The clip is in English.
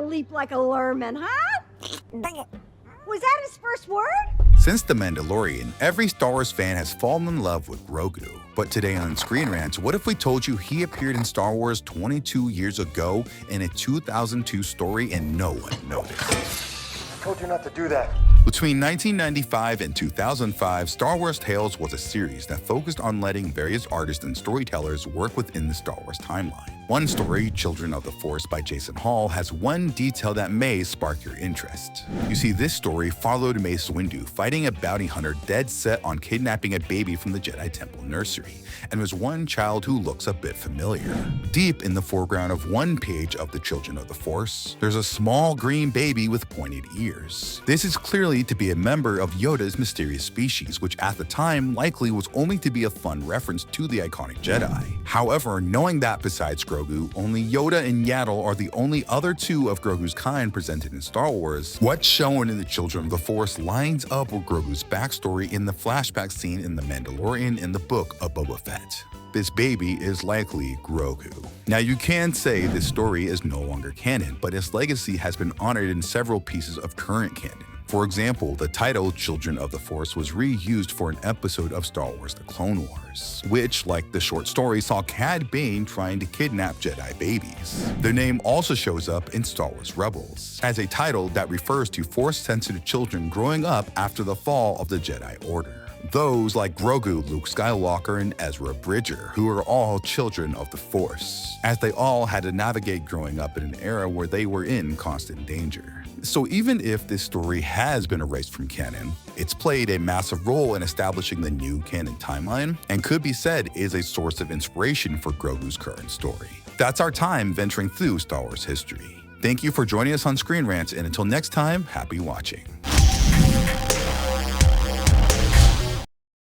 leap like a lerman, huh? Was that his first word? Since The Mandalorian, every Star Wars fan has fallen in love with Grogu. But today on ScreenRant, what if we told you he appeared in Star Wars 22 years ago in a 2002 story and no one noticed? I told you not to do that. Between 1995 and 2005, Star Wars Tales was a series that focused on letting various artists and storytellers work within the Star Wars timeline. One story, Children of the Force by Jason Hall, has one detail that may spark your interest. You see, this story followed Mace Windu fighting a bounty hunter dead set on kidnapping a baby from the Jedi Temple nursery, and was one child who looks a bit familiar. Deep in the foreground of one page of the Children of the Force, there's a small green baby with pointed ears. This is clearly to be a member of Yoda's mysterious species, which at the time likely was only to be a fun reference to the iconic Jedi. However, knowing that besides Grogu, only Yoda and Yaddle are the only other two of Grogu's kind presented in Star Wars, what's shown in the Children of the Force lines up with Grogu's backstory in the flashback scene in The Mandalorian in the book of Boba Fett. This baby is likely Grogu. Now, you can say this story is no longer canon, but its legacy has been honored in several pieces of current canon. For example, the title Children of the Force was reused for an episode of Star Wars The Clone Wars, which, like the short story, saw Cad Bane trying to kidnap Jedi babies. The name also shows up in Star Wars Rebels, as a title that refers to Force-sensitive children growing up after the fall of the Jedi Order. Those like Grogu, Luke Skywalker, and Ezra Bridger, who are all children of the Force, as they all had to navigate growing up in an era where they were in constant danger. So even if this story has been erased from canon, it's played a massive role in establishing the new canon timeline, and could be said is a source of inspiration for Grogu's current story. That's our time venturing through Star Wars history. Thank you for joining us on ScreenRant, and until next time, happy watching.